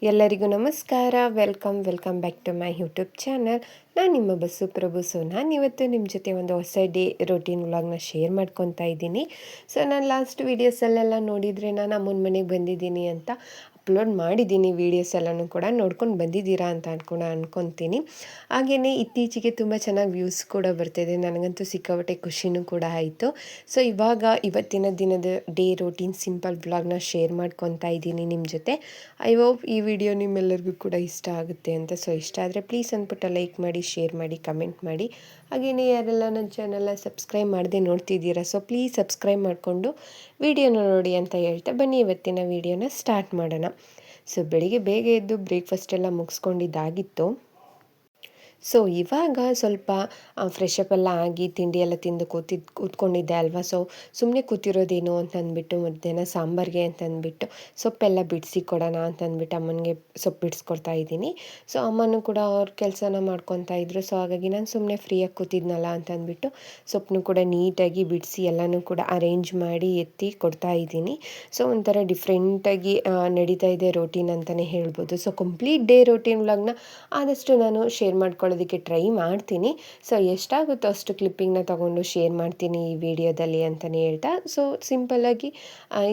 ಎಲ್ಲರಿಗೂ ನಮಸ್ಕಾರ. Welcome back to my YouTube channel. ನಾನು ನಿಮ್ಮ ಬಸ್ಸು ಪ್ರಭು. ನಾನು ಇವತ್ತು ನಿಮ್ಮ ಜೊತೆ ಒಂದು ಹೊಸ ಡೇ ರೊಟೀನ್ ವ್ಲಾಗ್ನ ಶೇರ್ ಮಾಡ್ಕೊತಾ ಇದ್ದೀನಿ. ನಾನು ಲಾಸ್ಟ್ ವೀಡಿಯೋಸಲ್ಲೆಲ್ಲ ನೋಡಿದರೆ ನಾನು ಅಮ್ಮನ ಮನೆಗೆ ಬಂದಿದ್ದೀನಿ ಅಂತ ಅಪ್ಲೋಡ್ ಮಾಡಿದ್ದೀನಿ. ವೀಡಿಯೋಸ್ ಎಲ್ಲನೂ ಕೂಡ ನೋಡ್ಕೊಂಡು ಬಂದಿದ್ದೀರಾ ಅಂತ ಅನ್ಕೊತೀನಿ. ಹಾಗೆಯೇ ಇತ್ತೀಚೆಗೆ ತುಂಬ ಚೆನ್ನಾಗಿ ವ್ಯೂಸ್ ಕೂಡ ಬರ್ತಿದೆ. ನನಗಂತೂ ಸಿಕ್ಕಾಪಟ್ಟೆ ಖುಷಿನೂ ಕೂಡ ಆಯಿತು. ಇವತ್ತಿನ ದಿನದ ಡೇ ರೊಟೀನ್ ಸಿಂಪಲ್ ವ್ಲಾಗ್ನ ಶೇರ್ ಮಾಡ್ಕೊತಾ ಇದ್ದೀನಿ ನಿಮ್ಮ ಜೊತೆ. ಐ ಹೋಪ್ ಈ ವಿಡಿಯೋ ನಿಮ್ಮೆಲ್ಲರಿಗೂ ಕೂಡ ಇಷ್ಟ ಆಗುತ್ತೆ ಅಂತ. ಇಷ್ಟ ಆದರೆ ಪ್ಲೀಸ್ ಅಂದ್ಬಿಟ್ಟು ಲೈಕ್ ಮಾಡಿ, ಶೇರ್ ಮಾಡಿ, ಕಮೆಂಟ್ ಮಾಡಿ. ಹಾಗೆಯೇ ಯಾರೆಲ್ಲ ನನ್ನ ಚಾನಲ್ನ ಸಬ್ಸ್ಕ್ರೈಬ್ ಮಾಡದೆ ನೋಡ್ತಿದ್ದೀರಾ, ಪ್ಲೀಸ್ ಸಬ್ಸ್ಕ್ರೈಬ್ ಮಾಡಿಕೊಂಡು ವಿಡಿಯೋನ ನೋಡಿ ಅಂತ ಹೇಳ್ತಾ ಬನ್ನಿ ಇವತ್ತಿನ ವಿಡಿಯೋನ ಸ್ಟಾರ್ಟ್ ಮಾಡೋಣ. ಬೆಳಿಗ್ಗೆ ಬೇಗ ಎದ್ದು ಬ್ರೇಕ್ಫಾಸ್ಟ್ ಎಲ್ಲ ಮುಗಿಸ್ಕೊಂಡಿದ್ದಾಗಿತ್ತು. ಇವಾಗ ಸ್ವಲ್ಪ ಫ್ರೆಶ್ ಅಪ್ ಎಲ್ಲ ಆಗಿ ತಿಂಡಿ ಎಲ್ಲ ತಿಂದು ಕೂತ್ಕೊಂಡಿದ್ದೆ ಅಲ್ವಾ. ಸುಮ್ಮನೆ ಕೂತಿರೋದೇನು ಅಂತಂದ್ಬಿಟ್ಟು ಮಧ್ಯಾಹ್ನ ಸಾಂಬಾರಿಗೆ ಅಂತಂದ್ಬಿಟ್ಟು ಸೊಪ್ಪೆಲ್ಲ ಬಿಡಿಸಿ ಕೊಡೋಣ ಅಂತಂದ್ಬಿಟ್ಟು ಅಮ್ಮನಿಗೆ ಸೊಪ್ಪು ಬಿಡಿಸ್ಕೊಡ್ತಾ ಇದ್ದೀನಿ. ಅಮ್ಮನೂ ಕೂಡ ಅವ್ರ ಕೆಲಸನ ಮಾಡ್ಕೊತಾ ಇದ್ರು. ಹಾಗಾಗಿ ನಾನು ಸುಮ್ಮನೆ ಫ್ರೀಯಾಗಿ ಕೂತಿದ್ನಲ್ಲ ಅಂತಂದ್ಬಿಟ್ಟು ಸೊಪ್ಪನ್ನು ಕೂಡ ನೀಟಾಗಿ ಬಿಡಿಸಿ ಎಲ್ಲನೂ ಕೂಡ ಅರೇಂಜ್ ಮಾಡಿ ಎತ್ತಿ ಕೊಡ್ತಾ ಇದ್ದೀನಿ. ಒಂಥರ ಡಿಫ್ರೆಂಟಾಗಿ ನಡೀತಾ ಇದೆ ರೋಟೀನ್ ಅಂತಲೇ ಹೇಳ್ಬೋದು. ಕಂಪ್ಲೀಟ್ ಡೇ ರೋಟೀನ್ ವ್ಲಾಗ್ನ ಆದಷ್ಟು ನಾನು ಶೇರ್ ಮಾಡ್ಕೊಳ್ಳೋದಕ್ಕೆ ಟ್ರೈ ಮಾಡ್ತೀನಿ. ಎಷ್ಟಾಗುತ್ತೋ ಅಷ್ಟು ಕ್ಲಿಪ್ಪಿಂಗ್ನ ತೊಗೊಂಡು ಶೇರ್ ಮಾಡ್ತೀನಿ ಈ ವಿಡಿಯೋದಲ್ಲಿ ಅಂತಲೇ ಹೇಳ್ತಾ. ಸಿಂಪಲ್ಲಾಗಿ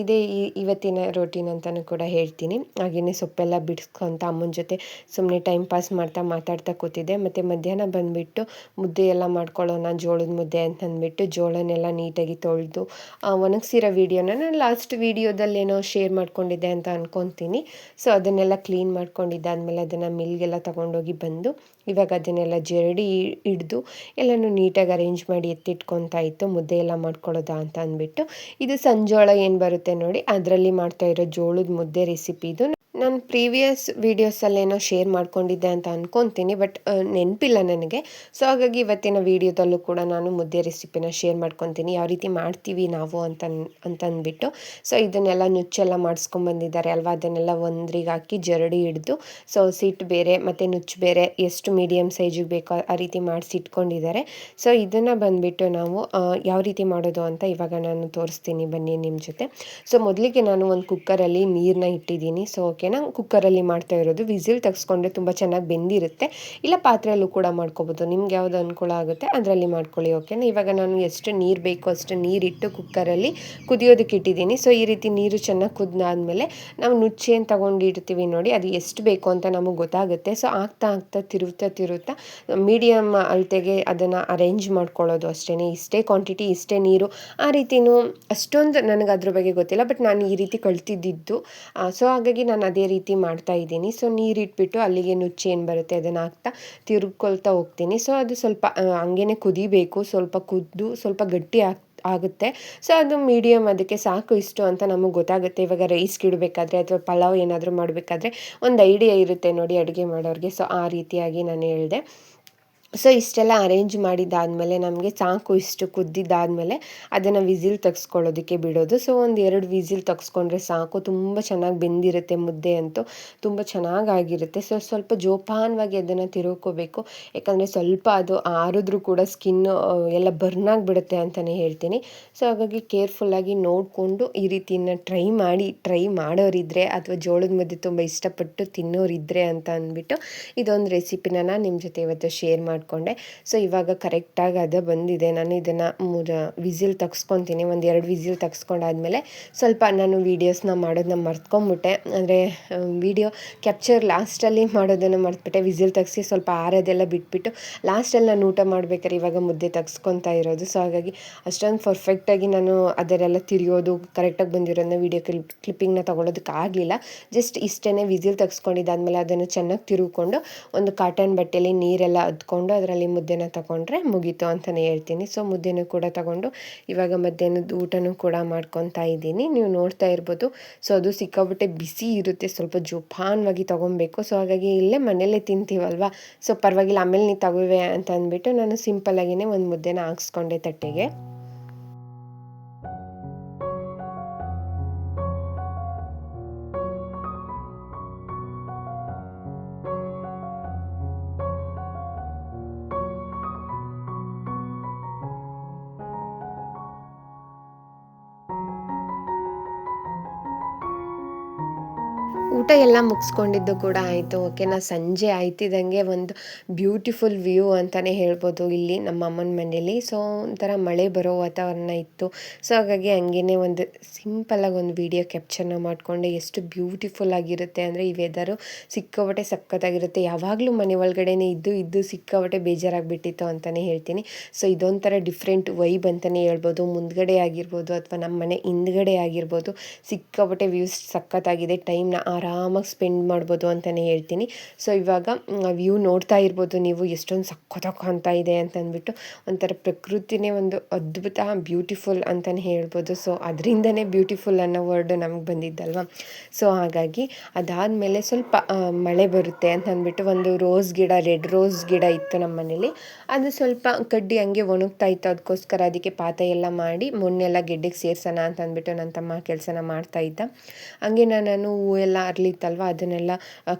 ಇದೇ ಇವತ್ತಿನ ರೋಟೀನ್ ಅಂತಲೂ ಕೂಡ ಹೇಳ್ತೀನಿ. ಹಾಗೆಯೇ ಸೊಪ್ಪೆಲ್ಲ ಬಿಡಿಸ್ಕೊತ ಅಮ್ಮನ ಜೊತೆ ಸುಮ್ಮನೆ ಟೈಮ್ ಪಾಸ್ ಮಾತಾಡ್ತಾ ಕೂತಿದ್ದೆ. ಮತ್ತು ಮಧ್ಯಾಹ್ನ ಬಂದುಬಿಟ್ಟು ಮುದ್ದೆ ಎಲ್ಲ ಮಾಡ್ಕೊಳ್ಳೋಣ, ಜೋಳದ ಮುದ್ದೆ ಅಂತಂದ್ಬಿಟ್ಟು ಜೋಳನೆಲ್ಲ ನೀಟಾಗಿ ತೊಳೆದು ಒಣಗಿಸಿರೋ ವೀಡಿಯೋನ ನಾನು ಲಾಸ್ಟ್ ವೀಡಿಯೋದಲ್ಲೇನೋ ಶೇರ್ ಮಾಡ್ಕೊಂಡಿದ್ದೆ ಅಂತ ಅಂದ್ಕೊತೀನಿ. ಅದನ್ನೆಲ್ಲ ಕ್ಲೀನ್ ಮಾಡ್ಕೊಂಡಿದ್ದಾದಮೇಲೆ ಅದನ್ನು ಮಿಲ್ಗೆಲ್ಲ ತೊಗೊಂಡೋಗಿ ಬಂದು ಇವಾಗ ಅದನ್ನೆಲ್ಲ ಜರಡಿ ಹಿಡ್ದು ಎಲ್ಲನೂ ನೀಟಾಗಿ ಅರೇಂಜ್ ಮಾಡಿ ಎತ್ತಿಟ್ಕೊತಾ ಇತ್ತು. ಮುದ್ದೆ ಎಲ್ಲ ಮಾಡ್ಕೊಳ್ಳೋದಾ ಅಂತ ಅಂದ್ಬಿಟ್ಟು. ಇದು ಸಂಜೋಳ ಏನು ಬರುತ್ತೆ ನೋಡಿ, ಅದರಲ್ಲಿ ಮಾಡ್ತಾಯಿರೋ ಜೋಳದ ಮುದ್ದೆ ರೆಸಿಪಿ ಇದು. ನಾನು ಪ್ರೀವಿಯಸ್ ವೀಡಿಯೋಸಲ್ಲೇನೋ ಶೇರ್ ಮಾಡ್ಕೊಂಡಿದ್ದೆ ಅಂತ ಅಂದ್ಕೊತೀನಿ, ಬಟ್ ನೆನಪಿಲ್ಲ ನನಗೆ. ಹಾಗಾಗಿ ಇವತ್ತಿನ ವೀಡಿಯೋದಲ್ಲೂ ಕೂಡ ನಾನು ಮುದ್ದೆ ರೆಸಿಪಿನ ಶೇರ್ ಮಾಡ್ಕೊತೀನಿ, ಯಾವ ರೀತಿ ಮಾಡ್ತೀವಿ ನಾವು ಅಂತಂದ್ಬಿಟ್ಟು. ಇದನ್ನೆಲ್ಲ ನುಚ್ಚೆಲ್ಲ ಮಾಡಿಸ್ಕೊಂಬಂದಿದ್ದಾರೆ ಅಲ್ವಾ, ಅದನ್ನೆಲ್ಲ ಒಂದ್ರಿಗೆ ಹಾಕಿ ಜರಡಿ ಹಿಡಿದು ಸಿಟ್ಟು ಬೇರೆ ಮತ್ತು ನುಚ್ಚು ಬೇರೆ ಎಷ್ಟು ಮೀಡಿಯಮ್ ಸೈಜಿಗೆ ಬೇಕೋ ಆ ರೀತಿ ಮಾಡಿಸಿಟ್ಕೊಂಡಿದ್ದಾರೆ. ಇದನ್ನು ಬಂದುಬಿಟ್ಟು ನಾವು ಯಾವ ರೀತಿ ಮಾಡೋದು ಅಂತ ಇವಾಗ ನಾನು ತೋರಿಸ್ತೀನಿ ಬನ್ನಿ ನಿಮ್ಮ ಜೊತೆ. ಮೊದಲಿಗೆ ನಾನು ಒಂದು ಕುಕ್ಕರಲ್ಲಿ ನೀರನ್ನ ಇಟ್ಟಿದ್ದೀನಿ. ಓಕೆನಾ, ಕುಕ್ಕರಲ್ಲಿ ಮಾಡ್ತಾ ಇರೋದು. ವಿಸಿಲ್ ತೆಗೆಸ್ಕೊಂಡ್ರೆ ತುಂಬ ಚೆನ್ನಾಗಿ ಬೆಂದಿರುತ್ತೆ. ಇಲ್ಲ ಪಾತ್ರೆಯಲ್ಲೂ ಕೂಡ ಮಾಡ್ಕೊಬೋದು, ನಿಮ್ಗೆ ಯಾವುದು ಅನುಕೂಲ ಆಗುತ್ತೆ ಅದರಲ್ಲಿ ಮಾಡ್ಕೊಳ್ಳಿ. ಓಕೆನಾ, ಇವಾಗ ನಾನು ಎಷ್ಟು ನೀರು ಬೇಕೋ ಅಷ್ಟು ನೀರಿಟ್ಟು ಕುಕ್ಕರಲ್ಲಿ ಕುದಿಯೋದಕ್ಕೆ ಇಟ್ಟಿದ್ದೀನಿ. ಈ ರೀತಿ ನೀರು ಚೆನ್ನಾಗಿ ಕುದ್ದಾದಮೇಲೆ ನಾವು ನುಚ್ಚೇನು ತೊಗೊಂಡಿರ್ತೀವಿ ನೋಡಿ, ಅದು ಎಷ್ಟು ಬೇಕು ಅಂತ ನಮಗೆ ಗೊತ್ತಾಗುತ್ತೆ. ಆಗ್ತಾ ತಿರುತ್ತಾ ಮೀಡಿಯಮ್ ಅಳತೆಗೆ ಅದನ್ನು ಅರೇಂಜ್ ಮಾಡ್ಕೊಳ್ಳೋದು ಅಷ್ಟೇ. ಇಷ್ಟೇ ಕ್ವಾಂಟಿಟಿ, ಇಷ್ಟೇ ನೀರು, ಆ ರೀತಿಯೂ ಅಷ್ಟೊಂದು ನನಗೆ ಅದ್ರ ಬಗ್ಗೆ ಗೊತ್ತಿಲ್ಲ, ಬಟ್ ನಾನು ಈ ರೀತಿ ಕಲ್ತಿದ್ದಿದ್ದು. ಹಾಗಾಗಿ ನಾನು ಅದೇ ರೀತಿ ಮಾಡ್ತಾ ಇದ್ದೀನಿ. ನೀರಿಟ್ಬಿಟ್ಟು ಅಲ್ಲಿಗೆ ನುಚ್ಚೇನು ಬರುತ್ತೆ ಅದನ್ನು ಹಾಕ್ತಾ ತಿರುಗ್ಕೊಳ್ತಾ ಹೋಗ್ತೀನಿ. ಅದು ಸ್ವಲ್ಪ ಹಂಗೇ ಕುದಿಬೇಕು, ಸ್ವಲ್ಪ ಕುದ್ದು ಸ್ವಲ್ಪ ಗಟ್ಟಿ ಆಗುತ್ತೆ. ಅದು ಮೀಡಿಯಮ್, ಅದಕ್ಕೆ ಸಾಕು ಇಷ್ಟು ಅಂತ ನಮಗೆ ಗೊತ್ತಾಗುತ್ತೆ. ಇವಾಗ ರೈಸ್ಗೆ ಇಡಬೇಕಾದ್ರೆ ಅಥವಾ ಪಲಾವ್ ಏನಾದರೂ ಮಾಡಬೇಕಾದ್ರೆ ಒಂದು ಐಡಿಯಾ ಇರುತ್ತೆ ನೋಡಿ ಅಡುಗೆ ಮಾಡೋರಿಗೆ. ಆ ರೀತಿಯಾಗಿ ನಾನು ಹೇಳಿದೆ. ಇಷ್ಟೆಲ್ಲ ಅರೇಂಜ್ ಮಾಡಿದ್ದಾದಮೇಲೆ ನಮಗೆ ಸಾಕು ಇಷ್ಟು ಕುದ್ದಿದ್ದಾದಮೇಲೆ ಅದನ್ನು ವಿಸಿಲ್ ತೆಗೆಸ್ಕೊಳ್ಳೋದಕ್ಕೆ ಬಿಡೋದು. ಒಂದು 2 ವಿಸಿಲ್ ತೆಗೆಸ್ಕೊಂಡ್ರೆ ಸಾಕು. ತುಂಬ ಚೆನ್ನಾಗಿ ಬೆಂದಿರುತ್ತೆ ಮುದ್ದೆ ಅಂತೂ, ತುಂಬ ಚೆನ್ನಾಗಾಗಿರುತ್ತೆ. ಸ್ವಲ್ಪ ಜೋಪಾನವಾಗಿ ಅದನ್ನು ತಿರುಗ್ಕೋಬೇಕು, ಯಾಕಂದರೆ ಸ್ವಲ್ಪ ಅದು ಆರಿದ್ರೂ ಕೂಡ ಸ್ಕಿನ್ನು ಎಲ್ಲ ಬರ್ನ್ ಆಗಿಬಿಡುತ್ತೆ ಅಂತಲೇ ಹೇಳ್ತೀನಿ. ಹಾಗಾಗಿ ಕೇರ್ಫುಲ್ಲಾಗಿ ನೋಡಿಕೊಂಡು ಈ ರೀತಿನ ಟ್ರೈ ಮಾಡೋರಿದ್ದರೆ ಅಥವಾ ಜೋಳದ ಮುದ್ದೆ ತುಂಬ ಇಷ್ಟಪಟ್ಟು ತಿನ್ನೋರಿದ್ದರೆ ಅಂತ ಅಂದ್ಬಿಟ್ಟು ಇದೊಂದು ರೆಸಿಪಿನ ನಾನು ನಿಮ್ಮ ಜೊತೆ ಇವತ್ತು ಶೇರ್ ಮಾಡಿಕೊಂಡೆ. ಇವಾಗ ಕರೆಕ್ಟಾಗಿ ಅದು ಬಂದಿದೆ. ನಾನು ಇದನ್ನು ವಿಸಿಲ್ ತೆಗೆಸ್ಕೊತೀನಿ. ಒಂದು 2 ವಿಸಿಲ್ ತೆಗೆಸ್ಕೊಂಡಾದ್ಮೇಲೆ ಸ್ವಲ್ಪ ನಾನು ವೀಡಿಯೋಸ್ನ ಮಾಡೋದನ್ನ ಮರ್ತ್ಕೊಂಡ್ಬಿಟ್ಟೆ. ಅಂದರೆ ವೀಡಿಯೋ ಕ್ಯಾಪ್ಚರ್ ಲಾಸ್ಟಲ್ಲಿ ಮಾಡೋದನ್ನು ಮರ್ತ್ಬಿಟ್ಟೆ. ವಿಸಿಲ್ ತೆಗೆಸಿ ಸ್ವಲ್ಪ ಆರೋದೆಲ್ಲ ಬಿಟ್ಬಿಟ್ಟು ಲಾಸ್ಟಲ್ಲಿ ನಾನು ಊಟ ಮಾಡ್ಬೇಕಾದ್ರೆ ಇವಾಗ ಮುದ್ದೆ ತೆಗೆಸ್ಕೊತಾ ಇರೋದು. ಹಾಗಾಗಿ ಅಷ್ಟೊಂದು ಪರ್ಫೆಕ್ಟಾಗಿ ನಾನು ಅದರೆಲ್ಲ ತಿರಿಯೋದು ಕರೆಕ್ಟಾಗಿ ಬಂದಿರೋದನ್ನ ವೀಡಿಯೋ ಕ್ಲಿಪ್ಪಿಂಗ್ನ ತೊಗೊಳೋದಕ್ಕೆ ಆಗಲಿಲ್ಲ. ಜಸ್ಟ್ ಇಷ್ಟೇ ವಿಸಿಲ್ ತೆಗೆಸ್ಕೊಂಡಿದ್ದಾದಮೇಲೆ ಅದನ್ನು ಚೆನ್ನಾಗಿ ತಿರುಗಿಕೊಂಡು ಒಂದು ಕಾಟನ್ ಬಟ್ಟೆಯಲ್ಲಿ ನೀರೆಲ್ಲ ಅದ್ಕೊಂಡು ಅದರಲ್ಲಿ ಮುದ್ದೆನ ತಗೊಂಡ್ರೆ ಮುಗೀತು ಅಂತಲೇ ಹೇಳ್ತೀನಿ. ಮುದ್ದೆನೂ ಕೂಡ ತಗೊಂಡು ಇವಾಗ ಮಧ್ಯಾಹ್ನದ ಊಟನೂ ಕೂಡ ಮಾಡ್ಕೊತಾ ಇದ್ದೀನಿ. ನೀವು ನೋಡ್ತಾ ಇರ್ಬೋದು. ಅದು ಸಿಕ್ಕಾಬಿಟ್ಟೆ ಬಿಸಿ ಇರುತ್ತೆ, ಸ್ವಲ್ಪ ಜೋಪಾನವಾಗಿ ತೊಗೊಬೇಕು. ಹಾಗಾಗಿ ಇಲ್ಲೇ ಮನೆಯಲ್ಲೇ ತಿಂತೀವಲ್ವ, ಪರವಾಗಿಲ್ಲ ಆಮೇಲೆ ನೀವು ತಗೋವೆ ಅಂತ ಅಂದ್ಬಿಟ್ಟು ನಾನು ಸಿಂಪಲ್ಲಾಗಿಯೇ ಒಂದು ಮುದ್ದೆನ ಹಾಕ್ಸ್ಕೊಂಡೆ ತಟ್ಟೆಗೆ. ಊಟ ಎಲ್ಲ ಮುಗಿಸ್ಕೊಂಡಿದ್ದು ಕೂಡ ಆಯಿತು. ಓಕೆನಾ, ಸಂಜೆ ಆಯ್ತಿದ್ದಂಗೆ ಒಂದು ಬ್ಯೂಟಿಫುಲ್ ವ್ಯೂ ಅಂತಲೇ ಹೇಳ್ಬೋದು ಇಲ್ಲಿ ನಮ್ಮ ಅಮ್ಮನ ಮನೇಲಿ. ಸೊ ಒಂಥರ ಮಳೆ ಬರೋ ವಾತಾವರಣ ಇತ್ತು. ಸೊ ಹಾಗಾಗಿ ಹಂಗೇ ಒಂದು ಸಿಂಪಲಾಗಿ ಒಂದು ವಿಡಿಯೋ ಕ್ಯಾಪ್ಚರ್ನ ಮಾಡಿಕೊಂಡೆ. ಎಷ್ಟು ಬ್ಯೂಟಿಫುಲ್ ಆಗಿರುತ್ತೆ ಅಂದರೆ ಈ ವೆದರು ಸಿಕ್ಕಾಪಟ್ಟೆ ಸಖತ್ತಾಗಿರುತ್ತೆ. ಯಾವಾಗಲೂ ಮನೆ ಒಳಗಡೆನೇ ಇದ್ದು ಸಿಕ್ಕಾಪಟ್ಟೆ ಬೇಜಾರಾಗಿಬಿಟ್ಟಿತ್ತು ಅಂತಲೇ ಹೇಳ್ತೀನಿ. ಸೊ ಇದೊಂಥರ ಡಿಫ್ರೆಂಟ್ ವೈಬ್ ಅಂತಲೇ ಹೇಳ್ಬೋದು. ಮುಂದ್ಗಡೆ ಆಗಿರ್ಬೋದು ಅಥವಾ ನಮ್ಮ ಮನೆ ಹಿಂದ್ಗಡೆ ಆಗಿರ್ಬೋದು, ಸಿಕ್ಕಾಪಟ್ಟೆ ವ್ಯೂಸ್ ಸಖತ್ತಾಗಿದೆ. ಟೈಮ್ನ ಆರಾಮಾಗಿ ಸ್ಪೆಂಡ್ ಮಾಡ್ಬೋದು ಅಂತಲೇ ಹೇಳ್ತೀನಿ. ಸೊ ಇವಾಗ ವ್ಯೂ ನೋಡ್ತಾ ಇರ್ಬೋದು ನೀವು, ಎಷ್ಟೊಂದು ಸಖತ್ತಾಗಿ ಕಾಣ್ತಾ ಇದೆ ಅಂತಂದ್ಬಿಟ್ಟು. ಒಂಥರ ಪ್ರಕೃತಿನೇ ಒಂದು ಅದ್ಭುತ, ಬ್ಯೂಟಿಫುಲ್ ಅಂತಲೇ ಹೇಳ್ಬೋದು. ಸೊ ಅದರಿಂದನೇ ಬ್ಯೂಟಿಫುಲ್ ಅನ್ನೋ ವರ್ಡ್ ನಮ್ಗೆ ಬಂದಿದ್ದಲ್ವ. ಸೊ ಹಾಗಾಗಿ ಅದಾದಮೇಲೆ ಸ್ವಲ್ಪ ಮಳೆ ಬರುತ್ತೆ ಅಂತ ಅಂದ್ಬಿಟ್ಟು ಒಂದು ರೋಸ್ ಗಿಡ, ರೆಡ್ ರೋಸ್ ಗಿಡ ಇತ್ತು ನಮ್ಮ ಮನೇಲಿ. ಅದು ಸ್ವಲ್ಪ ಕಡ್ಡಿ ಹಂಗೆ ಒಣಗ್ತಾ ಇತ್ತು. ಅದಕ್ಕೋಸ್ಕರ ಅದಕ್ಕೆ ಪಾತ ಎಲ್ಲ ಮಾಡಿ ಮಣ್ಣೆಲ್ಲ ಗೆಡ್ಡೆಗೆ ಸೇರ್ಸೋಣ ಅಂತ ಅಂದ್ಬಿಟ್ಟು ನನ್ನ ತಮ್ಮ ಕೆಲಸನ ಮಾಡ್ತಾ ಇದ್ದ. ಹಂಗೆ ನಾನು ಹೂವೆಲ್ಲ ಅರಳಿತ್ತಲ್ವ, ಅದನ್ನೆಲ್ಲ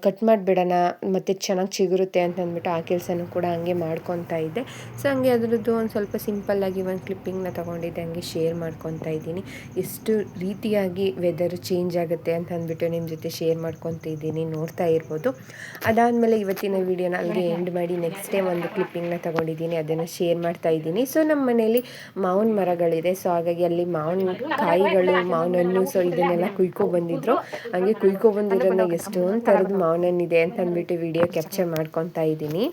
ಕಟ್ ಮಾಡಿಬಿಡೋಣ ಮತ್ತು ಚೆನ್ನಾಗಿ ಚಿಗುರುತ್ತೆ ಅಂತ ಅಂದ್ಬಿಟ್ಟು ಆ ಕೆಲಸನೂ ಕೂಡ ಹಂಗೆ ಮಾಡ್ಕೊತಾ ಇದ್ದೆ. ಸೊ ಹಂಗೆ ಅದರದ್ದು ಒಂದು ಸ್ವಲ್ಪ ಸಿಂಪಲ್ಲಾಗಿ ಒಂದು ಕ್ಲಿಪ್ಪಿಂಗ್ನ ತೊಗೊಂಡಿದ್ದೆ, ಹಂಗೆ ಶೇರ್ ಮಾಡ್ಕೊತಾ ಇದ್ದೀನಿ. ಎಷ್ಟು ರೀತಿಯಾಗಿ ವೆದರ್ ಚೇಂಜ್ ಆಗುತ್ತೆ ಅಂತ ಅಂದ್ಬಿಟ್ಟು ನಿಮ್ಮ ಜೊತೆ ಶೇರ್ ಮಾಡ್ಕೊತಾ ಇದ್ದೀನಿ, ನೋಡ್ತಾ ಇರ್ಬೋದು. ಅದಾದಮೇಲೆ ಇವತ್ತಿನ ವೀಡಿಯೋನ ಅಲ್ಲಿಗೆ ಎಂಡ್ ಮಾಡಿ ನೆಕ್ಸ್ಟ್ ಟೈಮ್ ಒಂದು ಕ್ಲಿಪ್ಪಿಂಗ್ನ ತೊಗೊಂಡಿದ್ದೀನಿ, ಅದನ್ನು ಶೇರ್ ಮಾಡ್ತಾ ಇದ್ದೀನಿ. ಸೊ ನಮ್ಮ ಮನೇಲಿ ಮಾವಿನ ಮರಗಳಿದೆ. ಸೊ ಹಾಗಾಗಿ ಅಲ್ಲಿ ಮಾವಿನ ಕಾಯಿಗಳು, ಮಾವಿನ ಹಣ್ಣು, ಸೊ ಇದನ್ನೆಲ್ಲ ಬಂದಿದ್ರು. ಹಂಗೆ ಬಂದಿರೋದನ್ನ ಎಷ್ಟೊಂದು ಥರದ ಮಾವಿನ ಹಣ್ಣಿದೆ ಅಂತ ಅಂದ್ಬಿಟ್ಟು ವಿಡಿಯೋ ಕ್ಯಾಪ್ಚರ್ ಮಾಡ್ಕೊತಾ ಇದ್ದೀನಿ.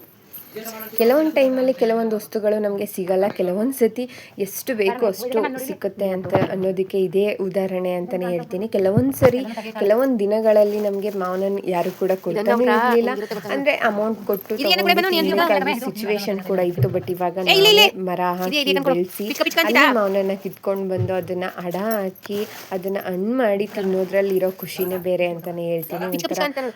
ಕೆಲವೊಂದು ಟೈಮಲ್ಲಿ ಕೆಲವೊಂದು ವಸ್ತುಗಳು ನಮಗೆ ಸಿಗಲ್ಲ, ಕೆಲವೊಂದು ಸತಿ ಎಷ್ಟು ಬೇಕೋ ಅಷ್ಟು ಸಿಕ್ಕುತ್ತೆ ಅಂತ ಅನ್ನೋದಕ್ಕೆ ಇದೇ ಉದಾಹರಣೆ ಅಂತಲೇ ಹೇಳ್ತೀನಿ. ಕೆಲವೊಂದು ದಿನಗಳಲ್ಲಿ ನಮಗೆ ಮಾವಿನ ಯಾರು ಕೂಡ ಕೊಡ್ತಾನೆ ಇರಲಿಲ್ಲ, ಅಂದರೆ ಅಮೌಂಟ್ ಕೊಟ್ಟು ತಗೊಂಡು ಸಿಚುವೇಶನ್ ಕೂಡ ಇತ್ತು. ಬಟ್ ಇವಾಗ ಮರ ಹಾಕಿ ಬೆಳೆಸಿ ಅಲ್ಲಿ ಮಾವಿನ ಕಿತ್ಕೊಂಡು ಬಂದು ಅದನ್ನು ಅಡ ಹಾಕಿ ಅದನ್ನು ಹಣ್ಣು ಮಾಡಿ ತಿನ್ನೋದ್ರಲ್ಲಿ ಇರೋ ಖುಷಿನೇ ಬೇರೆ ಅಂತಲೇ ಹೇಳ್ತೀನಿ. ಒಂಥರ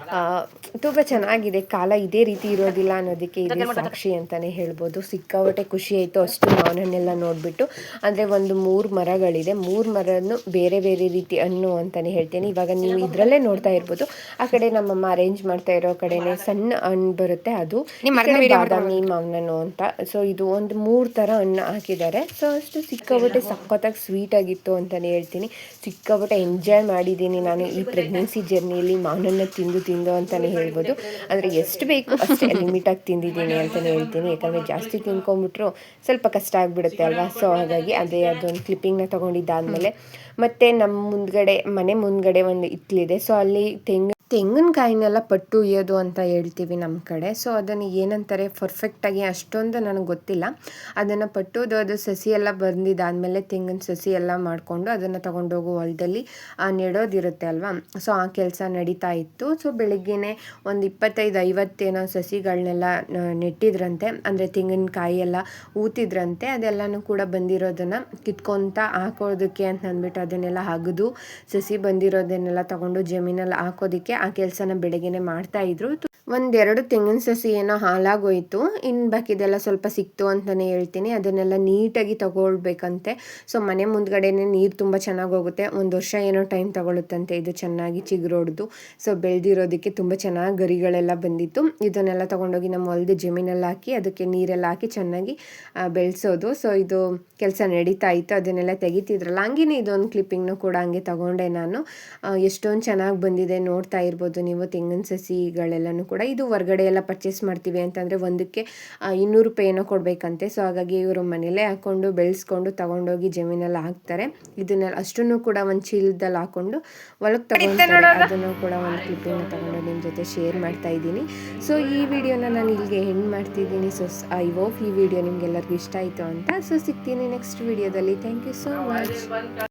ತುಂಬ ಚೆನ್ನಾಗಿದೆ. ಕಾಲ ಇದೇ ರೀತಿ ಇರೋದಿಲ್ಲ ಅನ್ನೋದಕ್ಕೆ ಇದೆ ಸಾಕ್ಷಿ ಅಂತಲೇ ಹೇಳ್ಬೋದು. ಸಿಕ್ಕಾಪಟ್ಟೆ ಖುಷಿ ಆಯಿತು ಅಷ್ಟು ಮಾವಿನನ್ನೆಲ್ಲ ನೋಡಿಬಿಟ್ಟು. ಅಂದರೆ ಒಂದು 3 ಮರಗಳಿದೆ, 3 ಮರನ್ನು ಬೇರೆ ಬೇರೆ ರೀತಿ ಹಣ್ಣು ಅಂತಲೇ ಹೇಳ್ತೀನಿ. ಇವಾಗ ನೀವು ಇದರಲ್ಲೇ ನೋಡ್ತಾ ಇರ್ಬೋದು, ಆ ಕಡೆ ನಮ್ಮಮ್ಮ ಅರೇಂಜ್ ಮಾಡ್ತಾ ಇರೋ ಕಡೆನೇ ಸಣ್ಣ ಹಣ್ಣು ಬರುತ್ತೆ, ಅದು ಬಾದಾಮಿ ಮಾವಿನಣ್ಣು ಅಂತ. ಸೊ ಇದು ಒಂದು 3 ಥರ ಹಣ್ಣು ಹಾಕಿದ್ದಾರೆ. ಸೊ ಅಷ್ಟು ಸಿಕ್ಕಾಪಟ್ಟೆ ಸಖತ್ತಾಗಿ ಸ್ವೀಟ್ ಆಗಿತ್ತು ಅಂತಲೇ ಹೇಳ್ತೀನಿ. ಸಿಕ್ಕಾಪಟ್ಟೆ ಎಂಜಾಯ್ ಮಾಡಿದ್ದೀನಿ ನಾನು ಈ ಪ್ರೆಗ್ನೆನ್ಸಿ ಜರ್ನಿಯಲ್ಲಿ ಮಾವಿನಣ್ಣು ತಿಂದು ಅಂತಲೇ ಹೇಳ್ಬೋದು. ಅಂದರೆ ಎಷ್ಟು ಬೇಕು ಅಷ್ಟೇ ಲಿಮಿಟಾಗಿ ತಿಂದಿದ್ದೀನಿ ಅಂತಲೇ ಹೇಳ್ತೀನಿ. ಯಾಕಂದರೆ ಜಾಸ್ತಿ ತಿನ್ಕೊಂಬಿಟ್ರು ಸ್ವಲ್ಪ ಕಷ್ಟ ಆಗಿಬಿಡುತ್ತೆ ಅಲ್ವಾ. ಸೊ ಹಾಗಾಗಿ ಅದೊಂದು ಕ್ಲಿಪ್ಪಿಂಗ್ನ ತೊಗೊಂಡಿದ್ದಾದಮೇಲೆ ಮತ್ತು ನಮ್ಮ ಮನೆ ಮುಂದ್ಗಡೆ ಒಂದು ಹಿತ್ತಲಿದೆ. ಸೊ ಅಲ್ಲಿ ತೆಂಗಿನಕಾಯಿನೆಲ್ಲ ಪಟ್ಟು ಉಯ್ಯೋದು ಅಂತ ಹೇಳ್ತೀವಿ ನಮ್ಮ ಕಡೆ. ಸೊ ಅದನ್ನು ಏನಂತಾರೆ ಪರ್ಫೆಕ್ಟಾಗಿ ಅಷ್ಟೊಂದು ನನಗೆ ಗೊತ್ತಿಲ್ಲ. ಅದನ್ನು ಪಟ್ಟೋದು, ಅದು ಸಸಿ ಎಲ್ಲ ಬಂದಿದ್ದಾದಮೇಲೆ ತೆಂಗಿನ ಸಸಿ ಎಲ್ಲ ಮಾಡಿಕೊಂಡು ಅದನ್ನು ತೊಗೊಂಡೋಗೋ ಹೊಲದಲ್ಲಿ ನೆಡೋದಿರುತ್ತೆ ಅಲ್ವಾ. ಸೊ ಆ ಕೆಲಸ ನಡೀತಾ ಇತ್ತು. ಸೊ ಬೆಳಗ್ಗೆನೇ ಒಂದು 25-50 ಏನೋ ಸಸಿಗಳನ್ನೆಲ್ಲ ನೆಟ್ಟಿದ್ರಂತೆ, ಅಂದರೆ ತೆಂಗಿನಕಾಯಿ ಎಲ್ಲ ಊತಿದ್ರಂತೆ. ಅದೆಲ್ಲನೂ ಕೂಡ ಬಂದಿರೋದನ್ನು ಕಿತ್ಕೊತ ಹಾಕೋದಕ್ಕೆ ಅಂತ ಅಂದ್ಬಿಟ್ಟು ಅದನ್ನೆಲ್ಲ ಅಗೆದು ಸಸಿ ಬಂದಿರೋದನ್ನೆಲ್ಲ ತೊಗೊಂಡು ಜಮೀನಲ್ಲಿ ಹಾಕೋದಕ್ಕೆ ಆ ಕೆಲಸನ ಬೆಳಗ್ಗೆನೆ ಮಾಡ್ತಾಯಿದ್ರು. 1-2 ತೆಂಗಿನ ಸಸಿ ಏನೋ ಹಾಳಾಗೋಯ್ತು, ಇನ್ನು ಬಾಕಿದೆಲ್ಲ ಸ್ವಲ್ಪ ಸಿಕ್ತು ಅಂತಲೇ ಹೇಳ್ತೀನಿ. ಅದನ್ನೆಲ್ಲ ನೀಟಾಗಿ ತಗೊಳ್ಬೇಕಂತೆ. ಸೊ ಮನೆ ಮುಂದ್ಗಡೆನೇ ನೀರು ತುಂಬ ಚೆನ್ನಾಗಿ ಹೋಗುತ್ತೆ. 1 ವರ್ಷ ಏನೋ ಟೈಮ್ ತಗೊಳುತ್ತಂತೆ ಇದು ಚೆನ್ನಾಗಿ ಚಿಗುರೊಡ್ದು. ಸೊ ಬೆಳೆದಿರೋದಕ್ಕೆ ತುಂಬ ಚೆನ್ನಾಗಿ ಗರಿಗಳೆಲ್ಲ ಬಂದಿತ್ತು. ಇದನ್ನೆಲ್ಲ ತೊಗೊಂಡೋಗಿ ನಮ್ಮ ಹೊಲದ ಜಮೀನೆಲ್ಲ ಹಾಕಿ ಅದಕ್ಕೆ ನೀರೆಲ್ಲ ಹಾಕಿ ಚೆನ್ನಾಗಿ ಬೆಳೆಸೋದು. ಸೊ ಇದು ಕೆಲಸ ನಡೀತಾ ಇತ್ತು. ಅದನ್ನೆಲ್ಲ ತೆಗಿತಿದ್ರಲ್ಲ, ಹಂಗೇ ಇದೊಂದು ಕ್ಲಿಪ್ಪಿಂಗ್ನು ಕೂಡ ಹಂಗೆ ತಗೊಂಡೆ ನಾನು. ಎಷ್ಟೊಂದು ಚೆನ್ನಾಗಿ ಬಂದಿದೆ, ನೋಡ್ತಾ ಇರ್ಬೋದು ನೀವು ತೆಂಗಿನ ಸಸಿಗಳೆಲ್ಲನೂ ಕೂಡ. ಇದು ಹೊರಗಡೆ ಎಲ್ಲ ಪರ್ಚೇಸ್ ಮಾಡ್ತೀವಿ ಅಂತಂದರೆ ಒಂದಕ್ಕೆ 200 ರೂಪಾಯಿ ಏನೋ ಕೊಡಬೇಕಂತೆ. ಸೊ ಹಾಗಾಗಿ ಇವರು ಮನೇಲೇ ಹಾಕ್ಕೊಂಡು ಬೆಳೆಸ್ಕೊಂಡು ತಗೊಂಡೋಗಿ ಜಮೀನೆಲ್ಲ ಹಾಕ್ತಾರೆ. ಇದನ್ನೆಲ್ಲ ಅಷ್ಟನ್ನು ಕೂಡ ಒಂದು ಚೀಲದಲ್ಲಿ ಹಾಕ್ಕೊಂಡು ಹೊಲಕ್ಕೆ ತಗೊಂಡ್ತಾರೆ. ಅದನ್ನು ಕೂಡ ಒಂದು ಕ್ಲಿಪ್ಪಿಂಗ್ನ ತಗೊಂಡು ನಿಮ್ಮ ಜೊತೆ ಶೇರ್ ಮಾಡ್ತಾ ಇದ್ದೀನಿ. ಸೊ ಈ ವಿಡಿಯೋನ ನಾನು ಇಲ್ಲಿಗೆ ಎಂಡ್ ಮಾಡ್ತಿದ್ದೀನಿ. ಸೊ ಐ ಹೋಪ್ ಈ ವಿಡಿಯೋ ನಿಮ್ಗೆಲ್ಲರಿಗೂ ಇಷ್ಟ ಆಯಿತು ಅಂತ. ಸೊ ಸಿಗ್ತೀನಿ ನೆಕ್ಸ್ಟ್ ವಿಡಿಯೋದಲ್ಲಿ. Thank you so much.